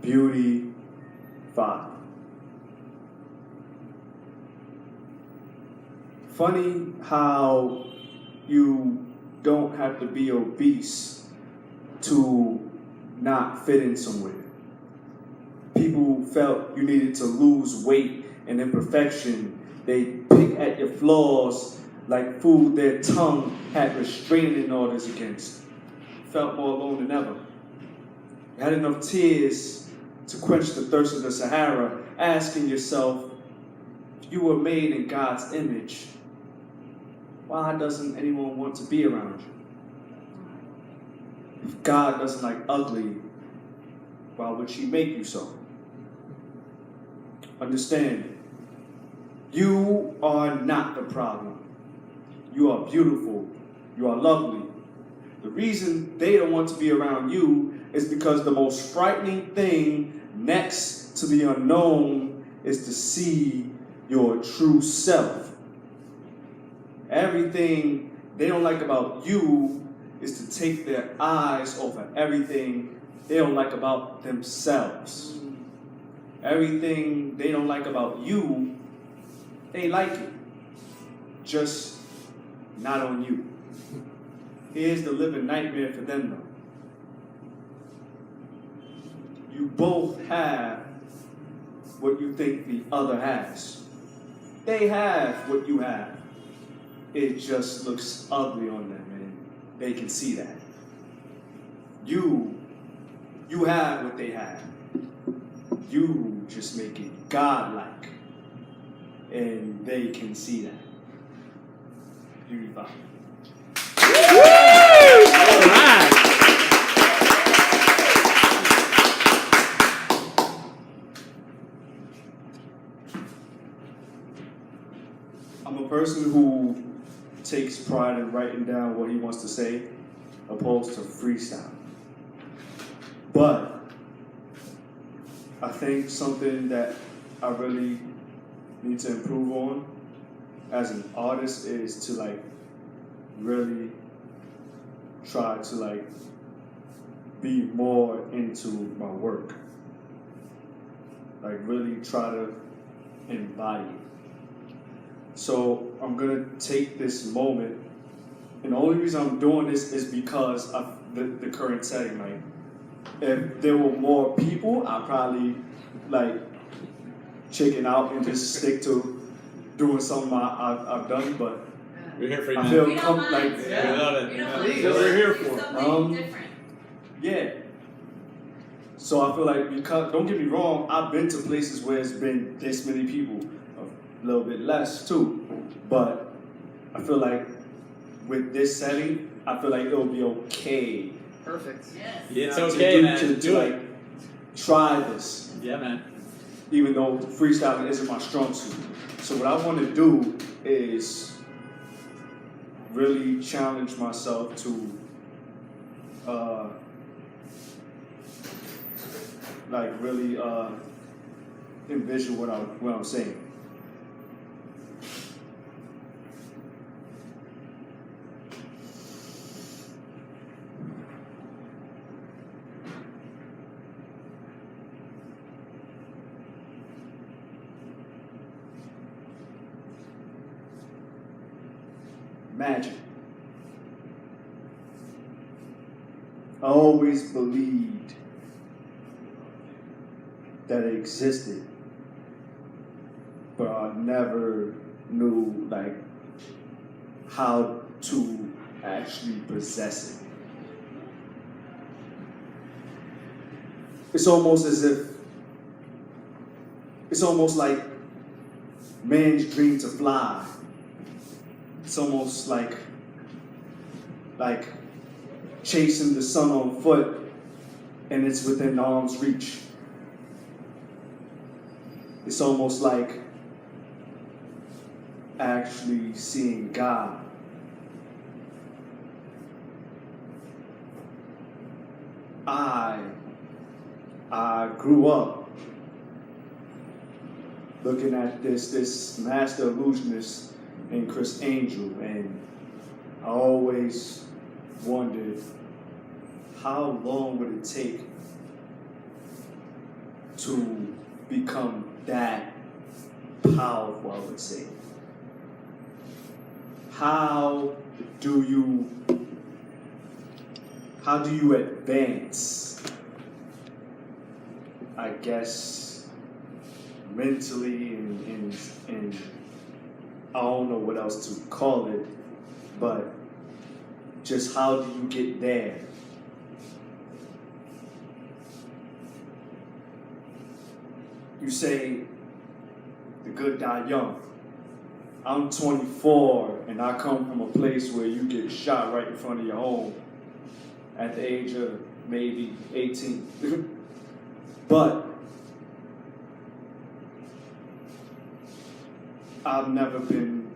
Beauty 5. Funny how you don't have to be obese to not fit in somewhere. People felt you needed to lose weight and imperfection. They pick at your flaws like food their tongue had restraining orders against. Felt more alone than ever. You had enough tears to quench the thirst of the Sahara, asking yourself, if you were made in God's image, why doesn't anyone want to be around you? If God doesn't like ugly, why would she make you so? Understand, you are not the problem. You are beautiful. You are lovely. The reason they don't want to be around you is because the most frightening thing next to the unknown is to see your true self. Everything they don't like about you is to take their eyes off of everything they don't like about themselves. Everything they don't like about you, they like it. Just not on you. Here's the living nightmare for them though. You both have what you think the other has. They have what you have. It just looks ugly on them and they can see that. You have what they have. You just make it godlike and they can see that. Beauty 5. I'm a person who takes pride in writing down what he wants to say, opposed to freestyle. But I think something that I really need to improve on as an artist is to really try to be more into my work. Really try to embody it. So I'm gonna take this moment, and the only reason I'm doing this is because of the current setting. If there were more people, I'd probably chicken out and just stick to doing something I've done. But we're here for you. I feel we love it. That's what we're here for. Different. Yeah. So I feel because don't get me wrong, I've been to places where it's been this many people. A little bit less too, but I feel with this setting, I feel it'll be okay. Perfect. Yes. It's okay, man. To try this. Yeah, man. Even though freestyling isn't my strong suit. So what I want to do is really challenge myself to really envision what I'm saying. Magic. I always believed that it existed, but I never knew how to actually possess it. It's almost like man's dream to fly. It's almost like chasing the sun on foot and it's within arm's reach. It's almost like actually seeing God. I grew up looking at this master illusionist named Chris Angel, and I always wondered how long would it take to become that powerful, I would say? How do you advance, I guess, mentally and I don't know what else to call it, but just how do you get there? You say the good die young. I'm 24 and I come from a place where you get shot right in front of your home at the age of maybe 18. But I've never been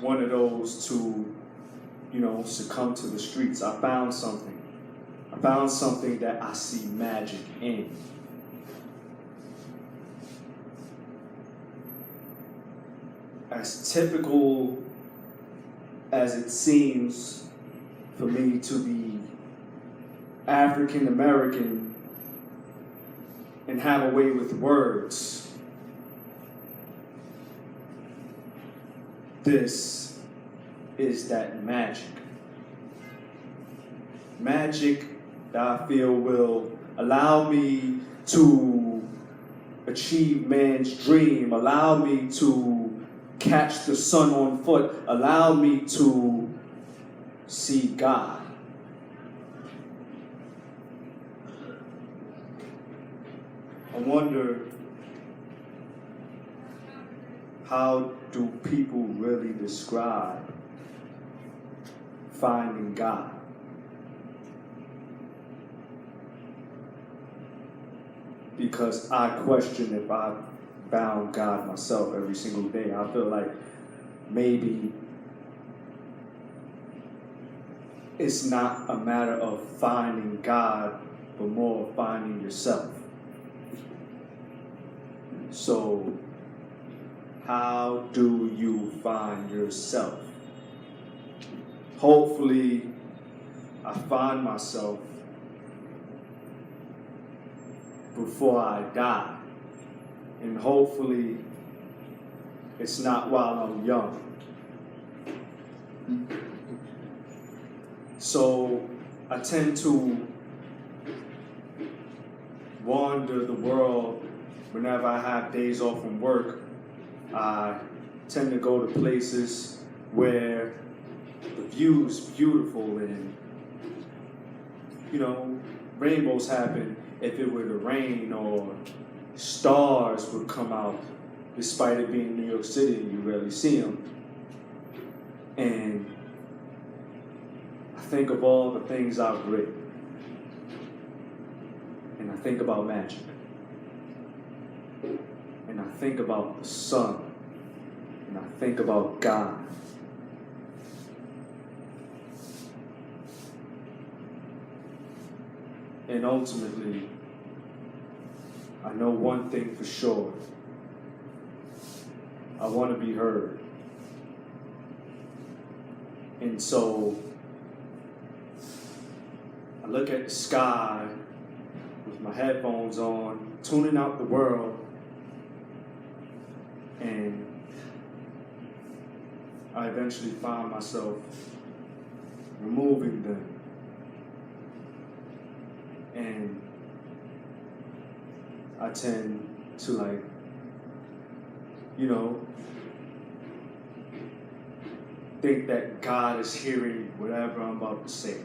one of those to, succumb to the streets. I found something. I found something that I see magic in. As typical as it seems for me to be African American and have a way with words, this is that magic. Magic that I feel will allow me to achieve man's dream, allow me to catch the sun on foot, allow me to see God. I wonder, how do people really describe finding God? Because I question if I found God myself every single day. I feel like maybe it's not a matter of finding God, but more of finding yourself. So, how do you find yourself? Hopefully, I find myself before I die. And hopefully, it's not while I'm young. So, I tend to wander the world whenever I have days off from work. I tend to go to places where the view is beautiful and, rainbows happen if it were to rain, or stars would come out despite it being New York City and you rarely see them. And I think of all the things I've written, and I think about magic, and I think about the sun, and I think about God. And ultimately, I know one thing for sure. I want to be heard. And so, I look at the sky with my headphones on, tuning out the world, and I eventually find myself removing them. And I tend to think that God is hearing whatever I'm about to say.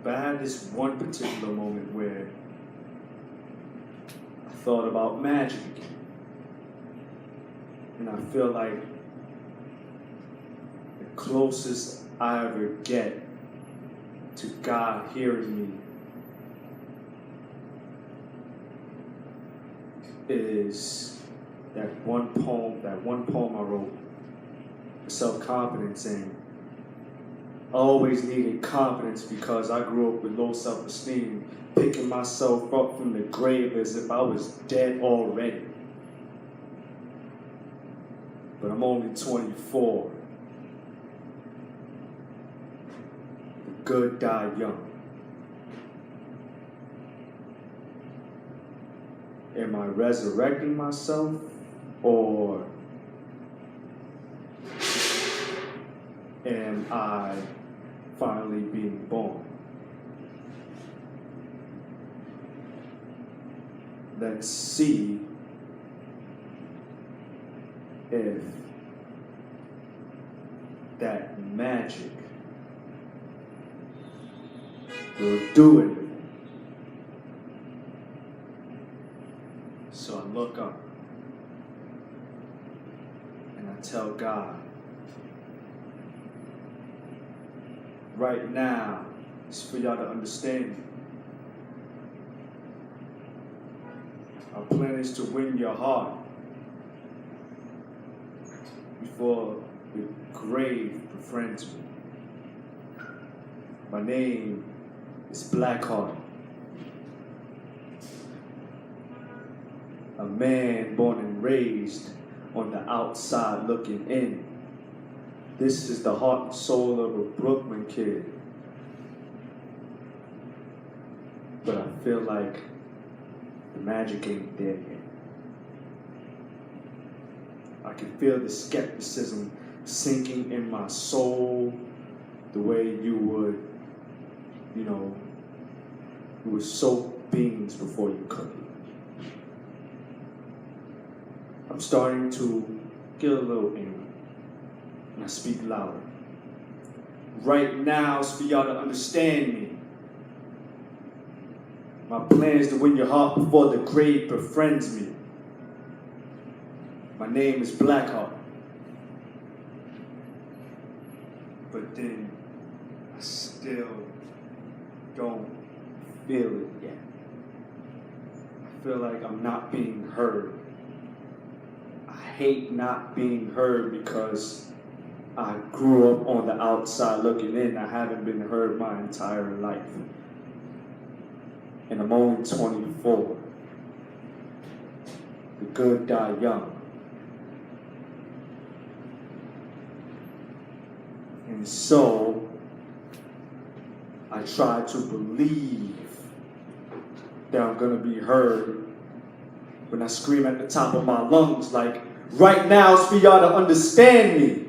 But I had this one particular moment where I thought about magic. And I feel like the closest I ever get to God hearing me is that one poem I wrote, self-confidence. And I always needed confidence because I grew up with low self-esteem, picking myself up from the grave as if I was dead already. But I'm only 24. The good die young. Am I resurrecting myself, or am I finally being born? Let's see if that magic will do anything. So I look up and I tell God, right now, it's for y'all to understand me. Our plan is to win your heart before the grave befriends me. My name is Blackheart. A man born and raised on the outside looking in. This is the heart and soul of a Brooklyn kid. But I feel like the magic ain't there yet. I can feel the skepticism sinking in my soul the way you would soak beans before you cook it. I'm starting to get a little angry, and I speak louder. Right now is for y'all to understand me. My plan is to win your heart before the grave befriends me. My name is Blackheart. But then I still don't feel it yet. I feel like I'm not being heard. I hate not being heard because I grew up on the outside looking in. I haven't been heard my entire life. And I'm only 24. The good die young. And so, I try to believe that I'm gonna be heard when I scream at the top of my lungs like, right now it's for y'all to understand me.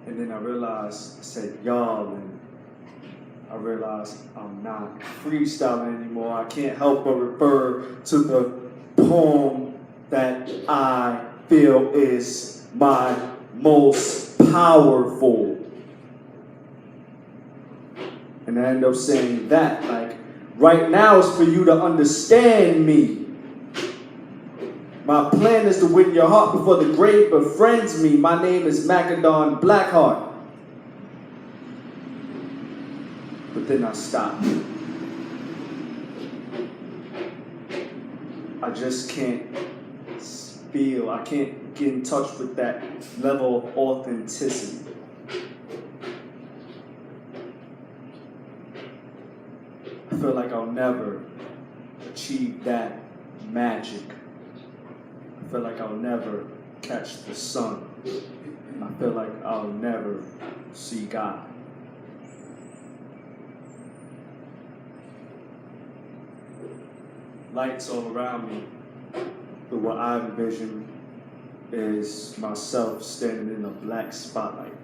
And then I realized I said y'all, and I realized I'm not freestyling anymore. I can't help but refer to the poem that I feel is my most powerful. And I end up saying that, like, right now is for you to understand me. My plan is to win your heart before the grave befriends me. My name is Macadon Blackheart. But then I stopped. I just can't feel, I can't get in touch with that level of authenticity. I feel like I'll never achieve that magic. I feel like I'll never catch the sun. I feel like I'll never see God. Lights all around me, but what I envision is myself standing in a black spotlight.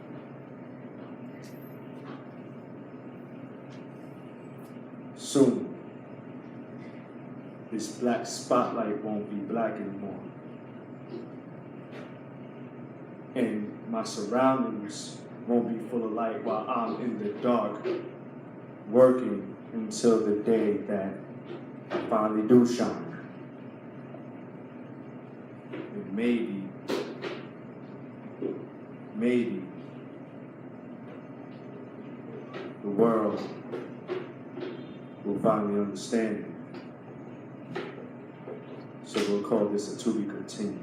Soon, this black spotlight won't be black anymore. And my surroundings won't be full of light while I'm in the dark, working until the day that I finally do shine. And maybe, the world will finally understand it. So we'll call this a to be continued.